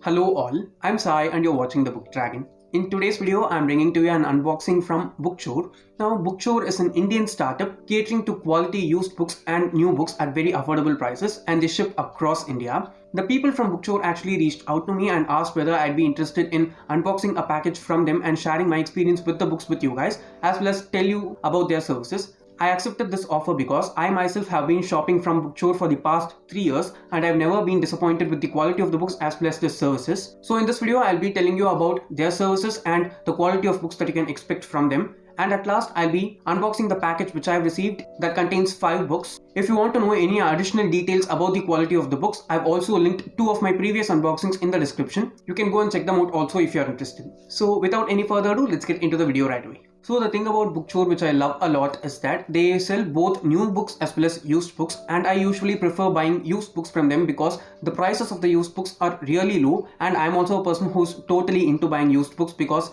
Hello all, I'm Sai and you're watching The Book Dragon. In today's video, I'm bringing to you an unboxing from Bookchore. Now, Bookchore is an Indian startup catering to quality used books and new books at very affordable prices, and they ship across India. The people from Bookchore actually reached out to me and asked whether I'd be interested in unboxing a package from them and sharing my experience with the books with you guys, as well as tell you about their services. I accepted this offer because I myself have been shopping from Bookchore for the past 3 years and I've never been disappointed with the quality of the books as well as their services. So in this video, I'll be telling you about their services and the quality of books that you can expect from them. And at last, I'll be unboxing the package which I've received that contains 5 books. If you want to know any additional details about the quality of the books, I've also linked 2 of my previous unboxings in the description. You can go and check them out also if you're interested. So without any further ado, let's get into the video right away. So the thing about Bookchore which I love a lot is that they sell both new books as well as used books, and I usually prefer buying used books from them because the prices of the used books are really low, and I'm also a person who's totally into buying used books because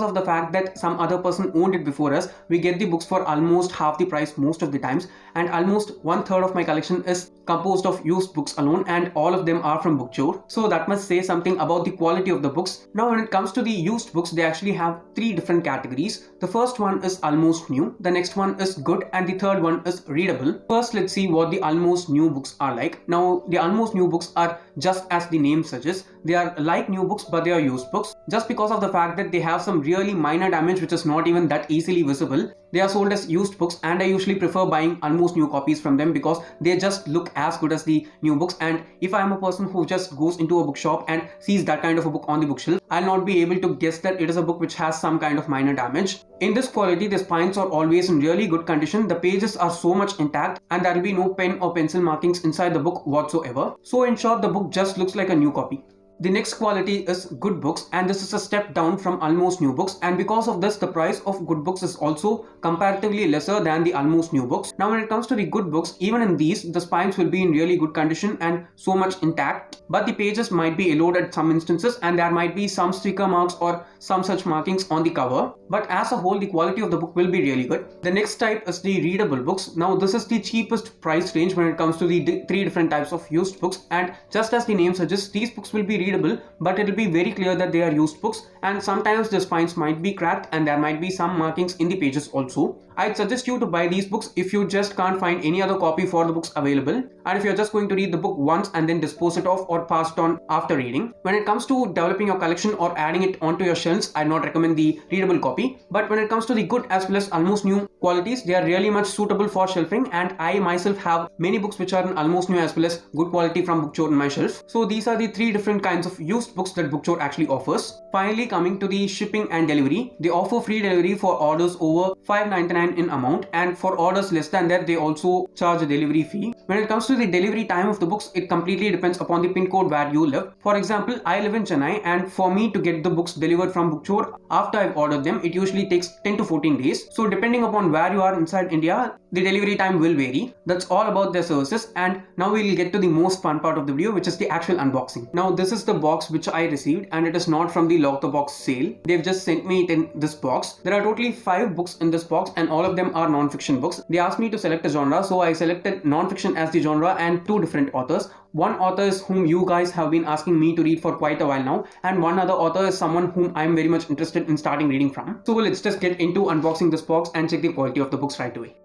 of the fact that some other person owned it before us, we get the books for almost half the price most of the times, and almost 1/3 of my collection is composed of used books alone, and all of them are from Bookchore. So that must say something about the quality of the books. Now when it comes to the used books, they actually have 3 different categories. The first one is almost new, the next one is good, and the third one is readable. First, let's see what the almost new books are like. Now the almost new books are just as the name suggests. They are like new books but they are used books, just because of the fact that they have some really minor damage which is not even that easily visible. They are sold as used books, and I usually prefer buying almost new copies from them because they just look as good as the new books. And if I am a person who just goes into a bookshop and sees that kind of a book on the bookshelf, I'll not be able to guess that it is a book which has some kind of minor damage. In this quality, the spines are always in really good condition, the pages are so much intact, and there will be no pen or pencil markings inside the book whatsoever. So in short, the book just looks like a new copy. The next quality is good books, and this is a step down from almost new books, and because of this the price of good books is also comparatively lesser than the almost new books. Now when it comes to the good books, even in these the spines will be in really good condition and so much intact, but the pages might be yellowed at some instances and there might be some sticker marks or some such markings on the cover, but as a whole the quality of the book will be really good. The next type is the readable books. Now this is the cheapest price range when it comes to the 3 different types of used books, and just as the name suggests, these books will be readable, but it will be very clear that they are used books, and sometimes the spines might be cracked and there might be some markings in the pages also. I'd suggest you to buy these books if you just can't find any other copy for the books available, and if you're just going to read the book once and then dispose it off or pass it on after reading. When it comes to developing your collection or adding it onto your shelves, I'd not recommend the readable copy, but when it comes to the good as well as almost new qualities, they are really much suitable for shelving, and I myself have many books which are in almost new as well as good quality from Bookchore in my shelf. So these are the 3 different kinds of used books that Bookchore actually offers. Finally, coming to the shipping and delivery, they offer free delivery for orders over $5.99 in amount, and for orders less than that they also charge a delivery fee. When it comes to the delivery time of the books, it completely depends upon the pin code where you live. For example, I live in Chennai, and for me to get the books delivered from Bookchore after I've ordered them, it usually takes 10 to 14 days. So depending upon where you are inside India, the delivery time will vary. That's all about their services, and now we'll get to the most fun part of the video, which is the actual unboxing. Now this is the box which I received, and it is not from the Lock the Box sale. They've just sent me it in this box. There are totally 5 books in this box, and all of them are non-fiction books. They asked me to select a genre, so I selected non-fiction as the genre and 2 different authors. One author is whom you guys have been asking me to read for quite a while now, and one other author is someone whom I'm very much interested in starting reading from. So let's just get into unboxing this box and check the quality of the books right away.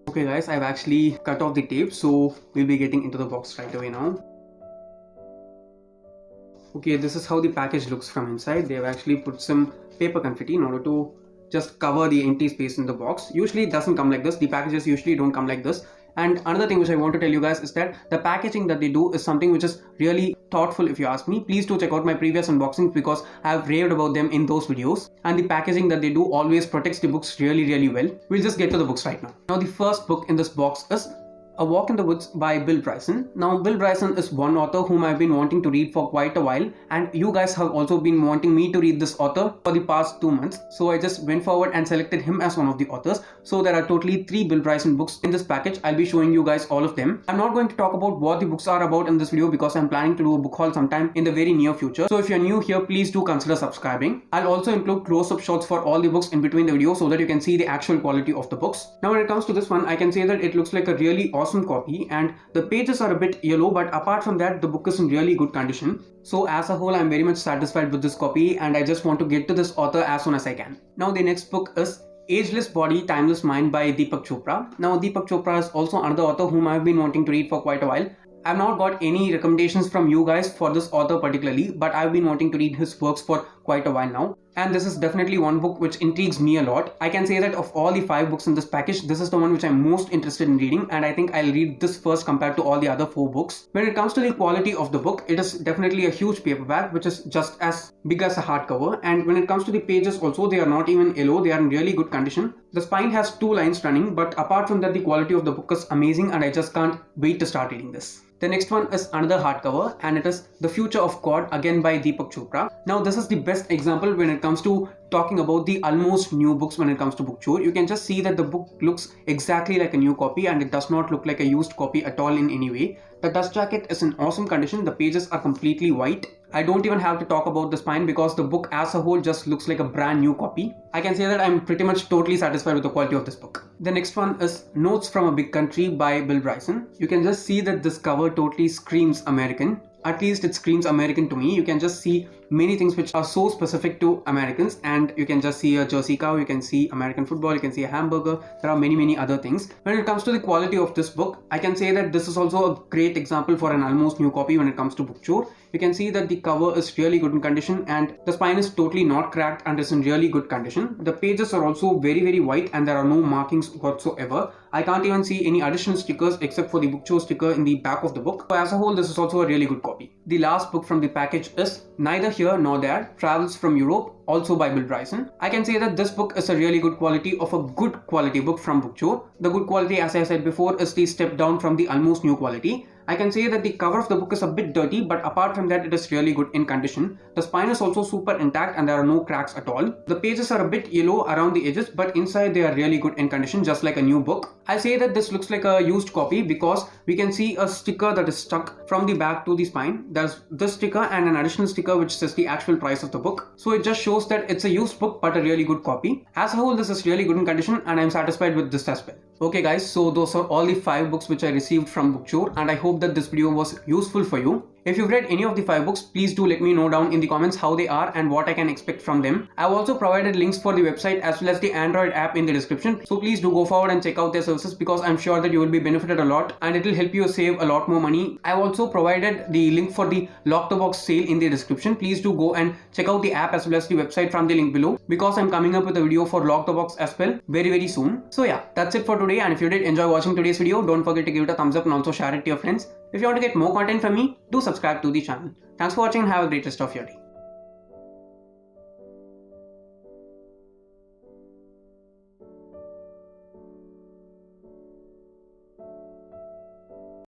Okay guys, I've actually cut off the tape, so we'll be getting into the box right away now. Okay, this is how the package looks from inside. They've actually put some paper confetti in order to just cover the empty space in the box. Usually it doesn't come like this. The packages usually don't come like this. And another thing which I want to tell you guys is that the packaging that they do is something which is really thoughtful if you ask me. Please do check out my previous unboxings because I have raved about them in those videos. And the packaging that they do always protects the books really well. We'll just get to the books right now. Now the first book in this box is A Walk in the Woods by Bill Bryson. Now, Bill Bryson is one author whom I've been wanting to read for quite a while, and you guys have also been wanting me to read this author for the past 2 months. So I just went forward and selected him as one of the authors. So there are totally 3 Bill Bryson books in this package. I'll be showing you guys all of them. I'm not going to talk about what the books are about in this video because I'm planning to do a book haul sometime in the very near future. So if you're new here, please do consider subscribing. I'll also include close-up shots for all the books in between the video so that you can see the actual quality of the books. Now when it comes to this one, I can say that it looks like a really awesome copy and the pages are a bit yellow, but apart from that the book is in really good condition. So as a whole, I'm very much satisfied with this copy and I just want to get to this author as soon as I can. Now the next book is Ageless Body, Timeless Mind by Deepak Chopra. Now Deepak Chopra is also another author whom I've been wanting to read for quite a while. I've not got any recommendations from you guys for this author particularly, but I've been wanting to read his works for quite a while now. And this is definitely one book which intrigues me a lot. I can say that of all the 5 books in this package, this is the one which I'm most interested in reading, and I think I'll read this first compared to all the other 4 books. When it comes to the quality of the book, it is definitely a huge paperback which is just as big as a hardcover, and when it comes to the pages also, they are not even yellow, they are in really good condition. The spine has 2 lines running, but apart from that the quality of the book is amazing and I just can't wait to start reading this. The next one is another hardcover and it is The Future of God, again by Deepak Chopra. Now this is the best example when it comes to talking about the almost new books when it comes to Bookchore. You can just see that the book looks exactly like a new copy and it does not look like a used copy at all in any way. The dust jacket is in awesome condition, the pages are completely white. I don't even have to talk about the spine because the book as a whole just looks like a brand new copy. I can say that I'm pretty much totally satisfied with the quality of this book. The next one is Notes from a Big Country by Bill Bryson. You can just see that this cover totally screams American. At least it screams American to me. You can just see many things which are so specific to Americans, and you can just see a Jersey cow, you can see American football, you can see a hamburger. There are many other things. When it comes to the quality of this book, I can say that this is also a great example for an almost new copy when it comes to Bookchore. You can see that the cover is really good in condition and the spine is totally not cracked and is in really good condition. The pages are also very white and there are no markings whatsoever. I can't even see any additional stickers except for the Bookchore sticker in the back of the book. So as a whole, this is also a really good copy. The last book from the package is Neither Here Nor There, Travels from Europe, also by Bill Bryson. I can say that this book is a really good quality of a good quality book from Bookchore. The good quality, as I said before, is the step down from the almost new quality. I can say that the cover of the book is a bit dirty, but apart from that it is really good in condition. The spine is also super intact and there are no cracks at all. The pages are a bit yellow around the edges, but inside they are really good in condition, just like a new book. I say that this looks like a used copy because we can see a sticker that is stuck from the back to the spine. There's this sticker and an additional sticker which says the actual price of the book. So it just shows that it's a used book but a really good copy. As a whole, this is really good in condition and I'm satisfied with this as well. Okay guys, so those are all the 5 books which I received from Bookchore, and I hope that this video was useful for you. If you've read any of the 5 books, please do let me know down in the comments how they are and what I can expect from them. I've also provided links for the website as well as the Android app in the description. So please do go forward and check out their services because I'm sure that you will be benefited a lot and it will help you save a lot more money. I've also provided the link for the Lock the Box sale in the description. Please do go and check out the app as well as the website from the link below because I'm coming up with a video for Lock the Box as well very soon. So yeah, that's it for today, and if you did enjoy watching today's video, don't forget to give it a thumbs up and also share it to your friends. If you want to get more content from me, do subscribe to the channel. Thanks for watching and have a great rest of your day.